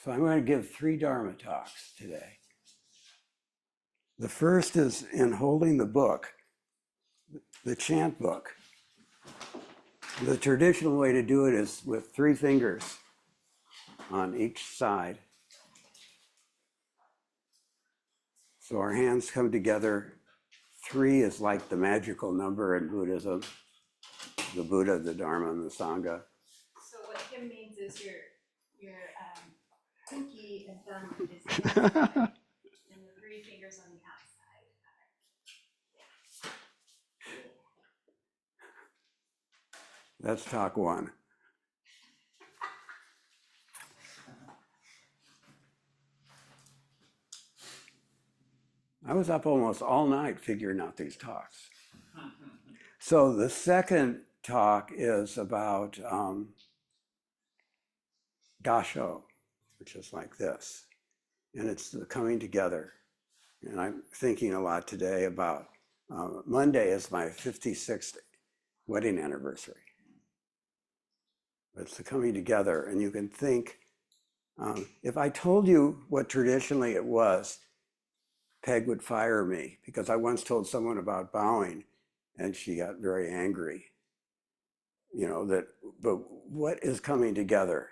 So I'm going to give 3 Dharma talks today. The first is in holding the book, the chant book. The traditional way to do it is with 3 fingers on each side. So our hands come together. 3 is like the magical number in Buddhism, the Buddha, the Dharma, and the Sangha. So what Kim means is your pinky and thumb is inside, and the 3 fingers on the outside. That's talk 1. I was up almost all night figuring out these talks. So the second talk is about gasho, which is like this. And it's the coming together. And I'm thinking a lot today about Monday is my 56th wedding anniversary. It's the coming together. And you can think, if I told you what traditionally it was, Peg would fire me, because I once told someone about bowing and she got very angry. You know, but what is coming together?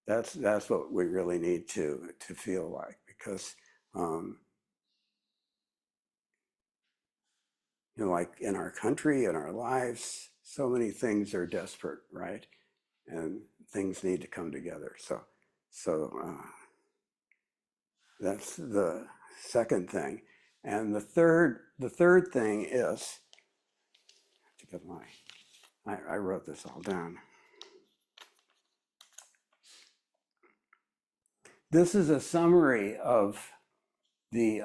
That's what we really need to feel like, because you know, like in our country, in our lives, so many things are desperate, right? And things need to come together. So that's the second thing. And the third thing is, to get I wrote this all down. This is a summary of the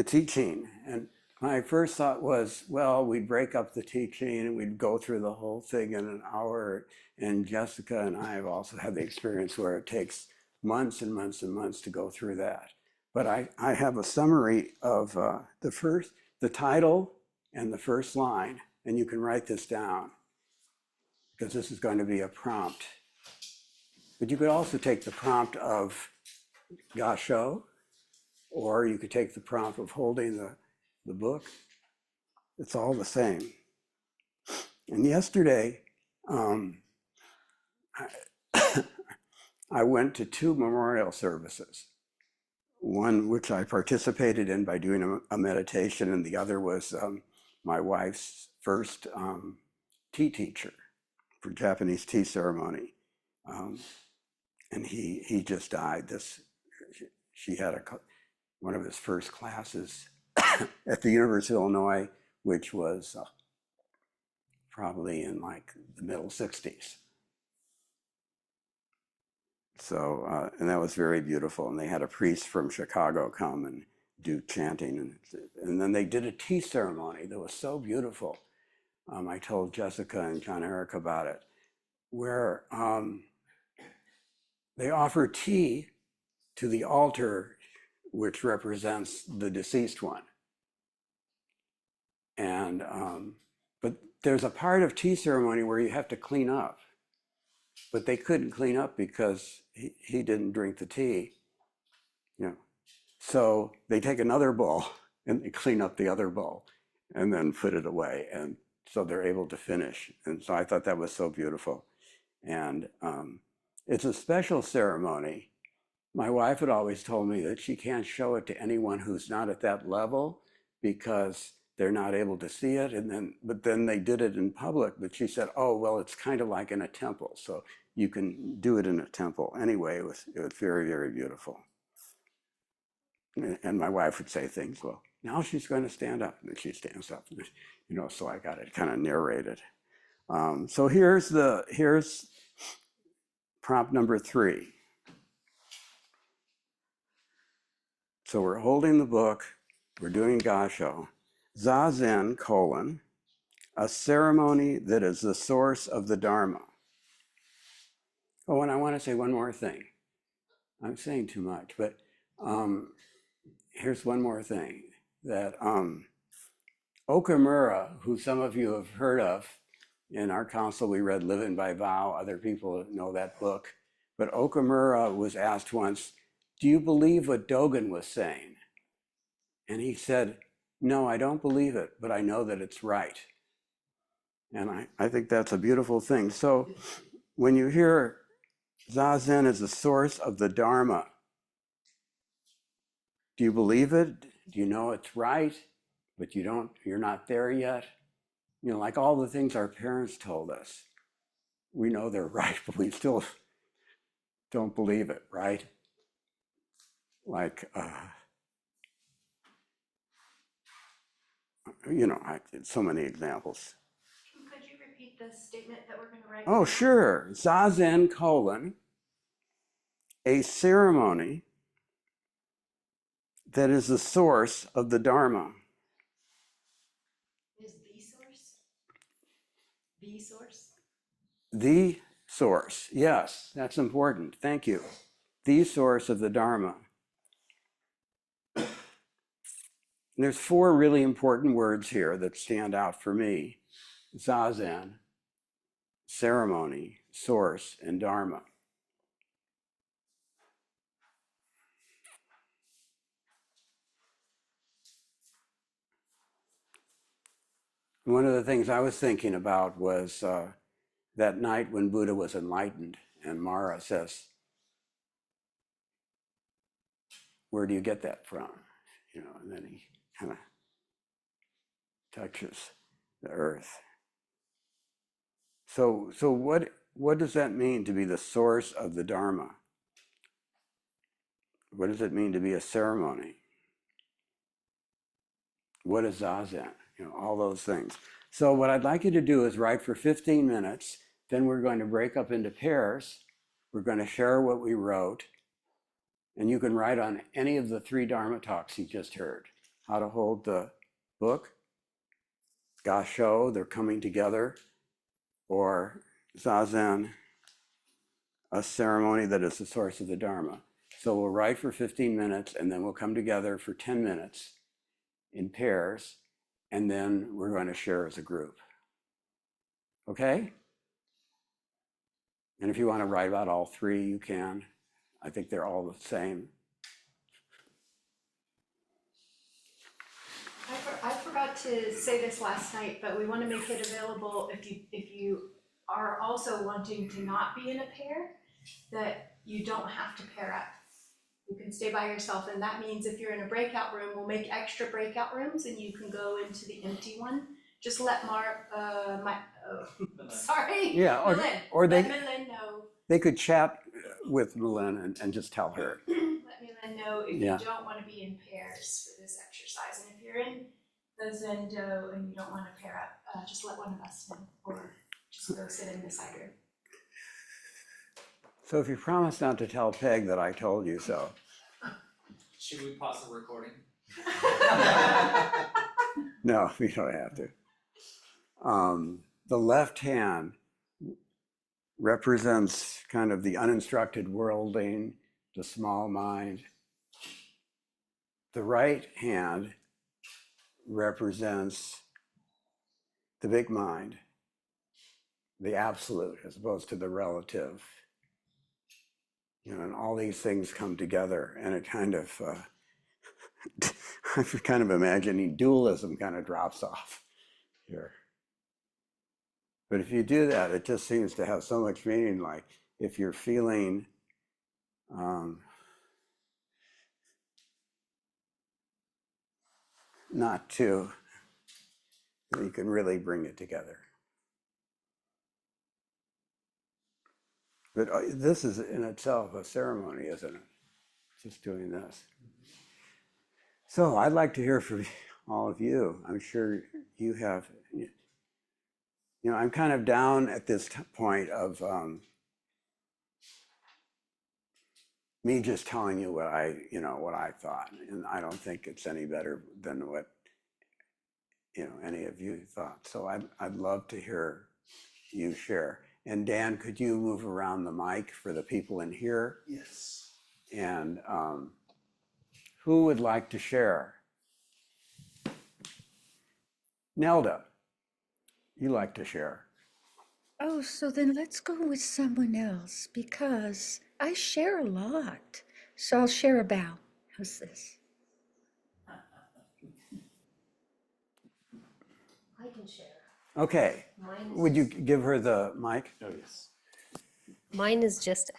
teaching. And my first thought was, well, we'd break up the teaching and we'd go through the whole thing in an hour. And Jessica and I have also had the experience where it takes months and months and months to go through that. But I have a summary of the title and the first line, and you can write this down, because this is going to be a prompt. But you could also take the prompt of gasho, or you could take the prompt of holding the book. It's all the same. And yesterday, I went to 2 memorial services. One which I participated in by doing a meditation, and the other was my wife's first tea teacher for Japanese tea ceremony. And he just died. She had one of his first classes at the University of Illinois, which was probably in like the middle 60s. So, and that was very beautiful. And they had a priest from Chicago come and do chanting. And then they did a tea ceremony that was so beautiful. I told Jessica and John Eric about it, where they offer tea to the altar, which represents the deceased one. And, but there's a part of tea ceremony where you have to clean up. But they couldn't clean up because he didn't drink the tea. You know. So they take another bowl and they clean up the other bowl and then put it away. And so they're able to finish. And so I thought that was so beautiful. And it's a special ceremony. My wife had always told me that she can't show it to anyone who's not at that level, because they're not able to see it. But then they did it in public. But she said, oh, well, it's kind of like in a temple. So you can do it in a temple. Anyway, it was very, very beautiful. And my wife would say things, well, now she's going to stand up. And then she stands up, you know, so I got it kind of narrated. So here's prompt number 3. So we're holding the book, we're doing gasho. Zazen, a ceremony that is the source of the Dharma. Oh, and I want to say one more thing. I'm saying too much, but here's one more thing. That Okamura, who some of you have heard of, In our council, we read Living by Vow. Other people know that book. But Okamura was asked once, do you believe what Dogen was saying? And he said, no, I don't believe it, but I know that it's right. And I think that's a beautiful thing. So when you hear Zazen is the source of the Dharma, do you believe it? Do you know it's right, but you're not there yet? You know, like all the things our parents told us. We know they're right, but we still don't believe it, right? Like, you know, so many examples. Could you repeat the statement that we're going to write? Oh, sure. Zazen colon, a ceremony that is the source of the Dharma. Is the source? The source? The source, yes, that's important. Thank you. The source of the Dharma. And there's 4 really important words here that stand out for me. Zazen, ceremony, source, and Dharma. One of the things I was thinking about was that night when Buddha was enlightened, and Mara says, where do you get that from? You know, and then he kind of touches the earth. So what does that mean to be the source of the Dharma? What does it mean to be a ceremony? What is Zazen? You know, all those things. So what I'd like you to do is write for 15 minutes. Then we're going to break up into pairs. We're going to share what we wrote. And you can write on any of the 3 Dharma talks you just heard. How to hold the book, Gasho, they're coming together, or Zazen, a ceremony that is the source of the Dharma. So we'll write for 15 minutes, and then we'll come together for 10 minutes in pairs, and then we're going to share as a group. Okay? And if you want to write about all 3, you can. I think they're all the same. I forgot to say this last night, but we want to make it available if you are also wanting to not be in a pair, that you don't have to pair up. You can stay by yourself, and that means if you're in a breakout room, we'll make extra breakout rooms, and you can go into the empty one. Just let sorry, Yeah, or let Millen know. They could chat with Millen and just tell her. Let Millen know if you don't want to be in pairs for this exercise, and if you're in the Zendo and you don't want to pair up, just let one of us know, or just go sit in the side room. So if you promise not to tell Peg that I told you so. Should we pause the recording? No, we don't have to. The left hand represents kind of the uninstructed worldling, the small mind. The right hand represents the big mind, the absolute as opposed to the relative. You know, and all these things come together, and it kind of, I'm kind of imagining dualism kind of drops off here. But if you do that, it just seems to have so much meaning. Like if you're feeling not to, you can really bring it together. But this is in itself a ceremony, isn't it? Just doing this. So I'd like to hear from all of you. I'm sure you have, you know, I'm kind of down at this point of me just telling you what I thought. And I don't think it's any better than what, any of you thought. So I'd love to hear you share. And Dan, could you move around the mic for the people in here? Yes. And who would like to share? Nelda, you like to share. Oh, so then let's go with someone else because I share a lot. So I'll share a bow. How's this? I can share. Okay, Mine is would you just, give her the mic? Oh, yes. mine is just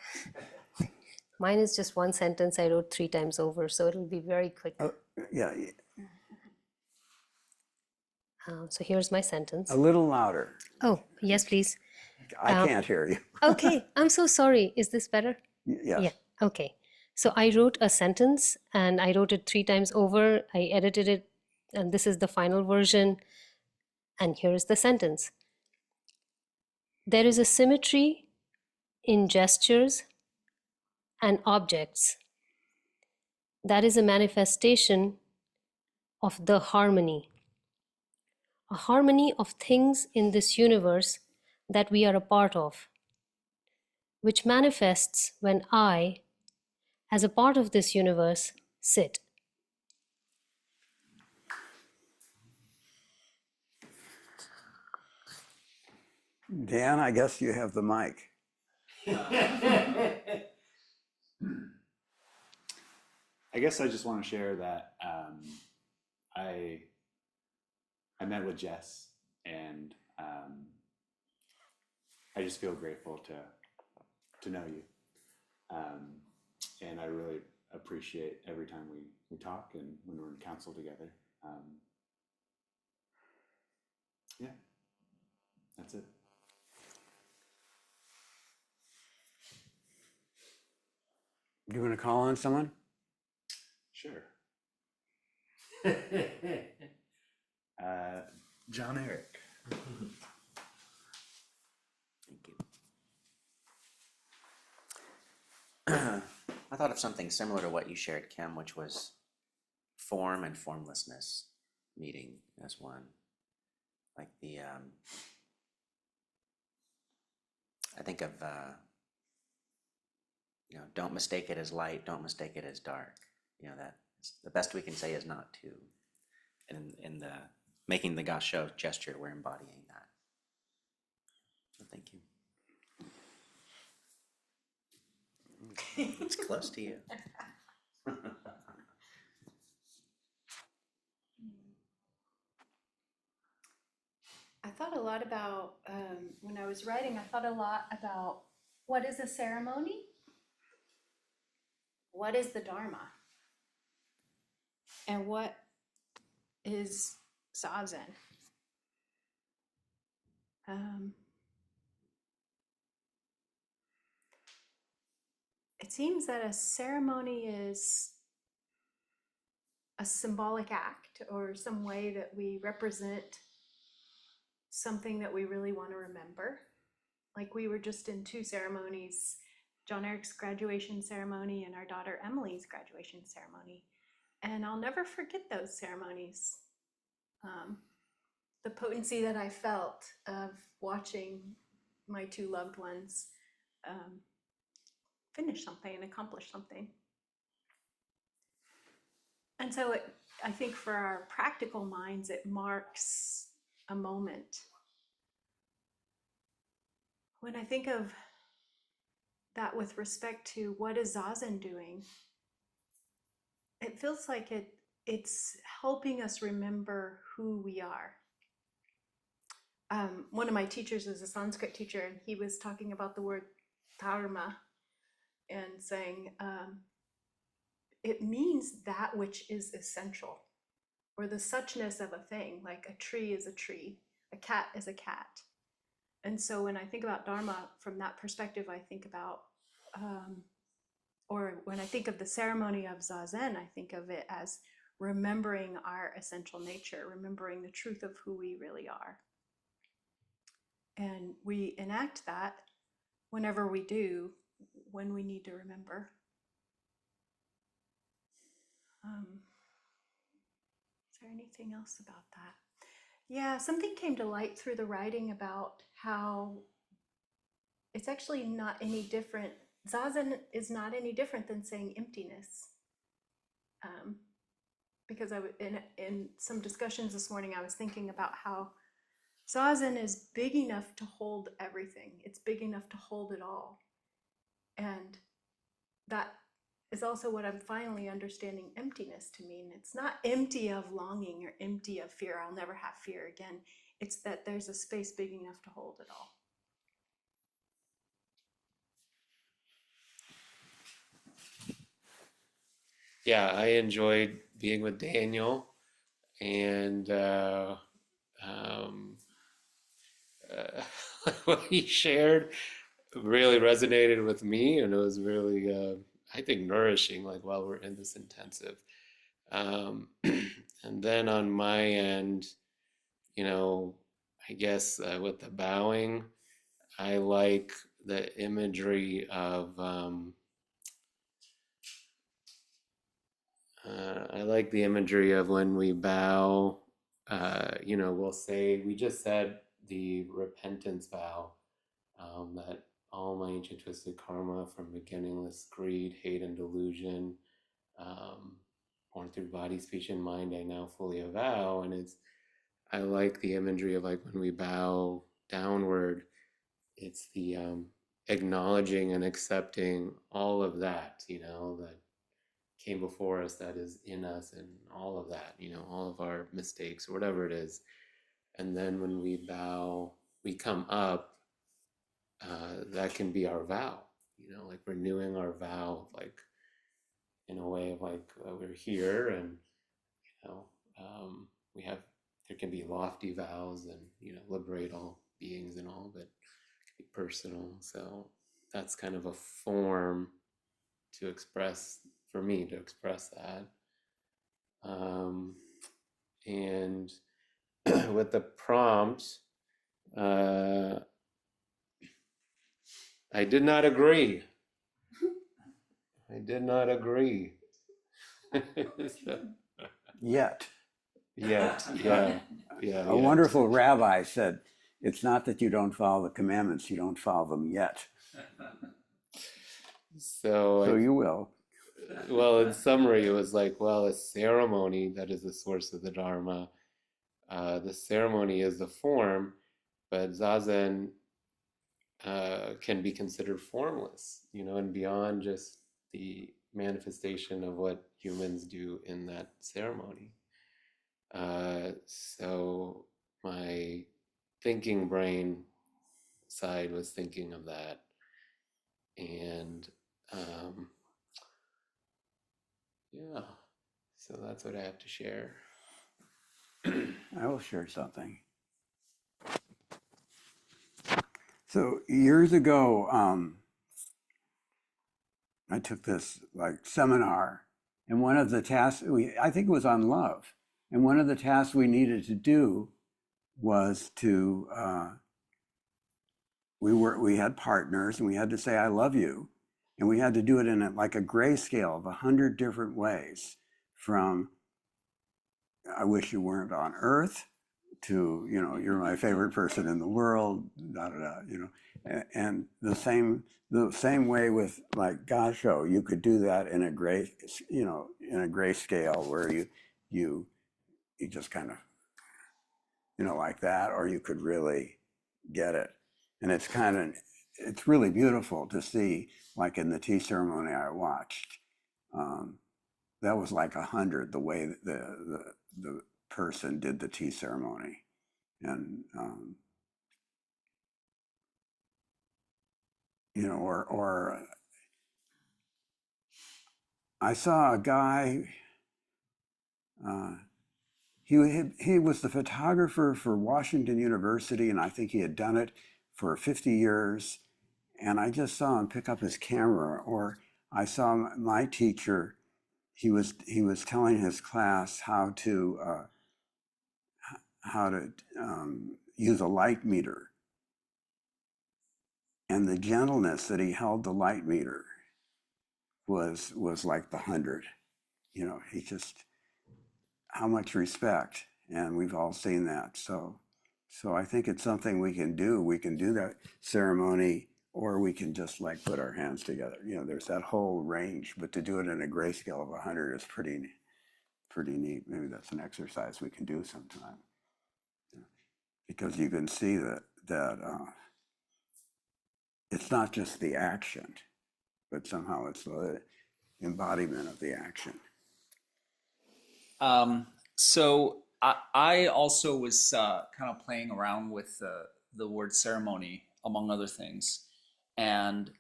mine is just one sentence I wrote 3 times over, so it'll be very quick. Oh, yeah, So here's my sentence. a little louder. Oh, yes, please. I can't hear you. Okay, I'm so sorry. Is this better? Yes. Yeah, okay. So I wrote a sentence and I wrote it 3 times over. I edited it, and this is the final version. And here is the sentence. There is a symmetry in gestures and objects that is a manifestation of the harmony, a harmony of things in this universe that we are a part of, which manifests when I, as a part of this universe, sit. Dan, I guess you have the mic. I guess I just want to share that I met with Jess, and I just feel grateful to know you, and I really appreciate every time we talk and when we're in council together. Yeah, that's it. You want to call on someone? Sure. John Eric. Thank you. I thought of something similar to what you shared, Kim, which was form and formlessness meeting as one. Like I think of, don't mistake it as light, don't mistake it as dark. That the best we can say is not to. And in the making the gasho gesture, we're embodying that. So thank you. It's close to you. I thought a lot about, when I was writing, I thought a lot about what is a ceremony? What is the Dharma? And what is Zazen? It seems that a ceremony is a symbolic act or some way that we represent something that we really want to remember. Like we were just in 2 ceremonies, John Eric's graduation ceremony and our daughter Emily's graduation ceremony. And I'll never forget those ceremonies. The potency that I felt of watching my 2 loved ones finish something and accomplish something. And so I think for our practical minds, it marks a moment. When I think of that with respect to what is Zazen doing, it feels like it's helping us remember who we are. One of my teachers is a Sanskrit teacher, and he was talking about the word Dharma and saying it means that which is essential, or the suchness of a thing, like a tree is a tree, a cat is a cat. And so when I think about Dharma from that perspective, I think about, or when I think of the ceremony of Zazen, I think of it as remembering our essential nature, remembering the truth of who we really are. And we enact that whenever we do, when we need to remember. Is there anything else about that? Yeah, something came to light through the writing about how it's actually not any different. Zazen is not any different than saying emptiness. Because in some discussions this morning, I was thinking about how Zazen is big enough to hold everything. It's big enough to hold it all. And that is also what I'm finally understanding emptiness to mean. It's not empty of longing or empty of fear. I'll never have fear again. It's that there's a space big enough to hold it all. Yeah, I enjoyed being with Daniel, and um, what he shared really resonated with me, and it was really, I think, nourishing. Like while we're in this intensive, and then on my end, you know, I guess with the bowing, I like the imagery of. I like the imagery of when we bow, you know, we'll say, we just said the repentance vow, that all my ancient twisted karma from beginningless greed, hate, and delusion, um, born through body, speech, and mind, I now fully avow. And I like the imagery of like when we bow downward, it's the acknowledging and accepting all of that, you know, that came before us, that is in us, and all of that, you know, all of our mistakes or whatever it is. And then when we bow, we come up, that can be our vow, you know, like renewing our vow, like in a way of like we're here, and you know, we have, there can be lofty vows and, you know, liberate all beings and all, but it can be personal. So that's kind of a form to express, for me to express that. And with the prompt, I did not agree. I did not agree. So, Yet. yeah, yeah, A wonderful rabbi said, it's not that you don't follow the commandments, you don't follow them yet. So you will. Well, in summary, it was like, well, a ceremony that is the source of the Dharma. The ceremony is the form, but Zazen can be considered formless, you know, and beyond just the manifestation of what humans do in that ceremony. So my thinking brain side was thinking of that, and yeah, so that's what I have to share. I will share something. So years ago, I took this like seminar, and one of the tasks I think it was on love, and one of the tasks we needed to do was to we had partners, and we had to say I love you, and we had to do it in like a grayscale of 100 different ways, from I wish you weren't on Earth to, you know, you're my favorite person in the world, da da da, you know, and the same way with like Gasho, you could do that in a gray, you know, in a grayscale where you just kind of, you know, like that, or you could really get it, and it's really beautiful to see, like in the tea ceremony I watched. That was like 100 the way the person did the tea ceremony. And you know, or I saw a guy. He was the photographer for Washington University, and I think he had done it for 50 years. And I just saw him pick up his camera, or I saw my teacher. He was telling his class how to use a light meter, and the gentleness that he held the light meter was like the 100. You know, he just, how much respect, and we've all seen that. So I think it's something we can do. We can do that ceremony, or we can just like put our hands together. You know, there's that whole range, but to do it in a grayscale of 100 is pretty neat. Maybe that's an exercise we can do sometime. because you can see that it's not just the action, but somehow it's the embodiment of the action. So I also was kind of playing around with the word ceremony, among other things, and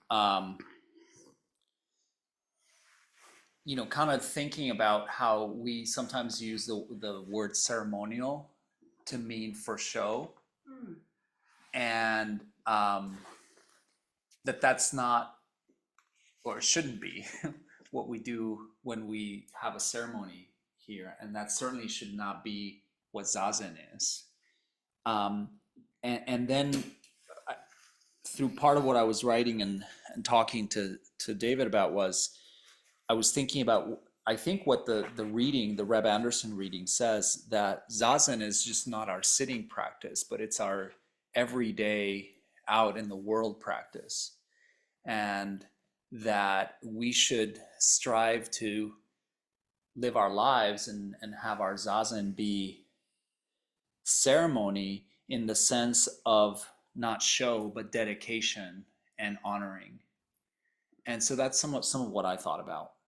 you know, kind of thinking about how we sometimes use the word ceremonial to mean for show, and that's not, or shouldn't be, what we do when we have a ceremony here, and that certainly should not be what zazen is. And then through part of what I was writing and talking to David about was, I was thinking about, I think what the reading, the Reb Anderson reading says, that zazen is just not our sitting practice, but it's our everyday out in the world practice. And that we should strive to live our lives and have our zazen be ceremony in the sense of not show, but dedication and honoring. And so that's some of what I thought about.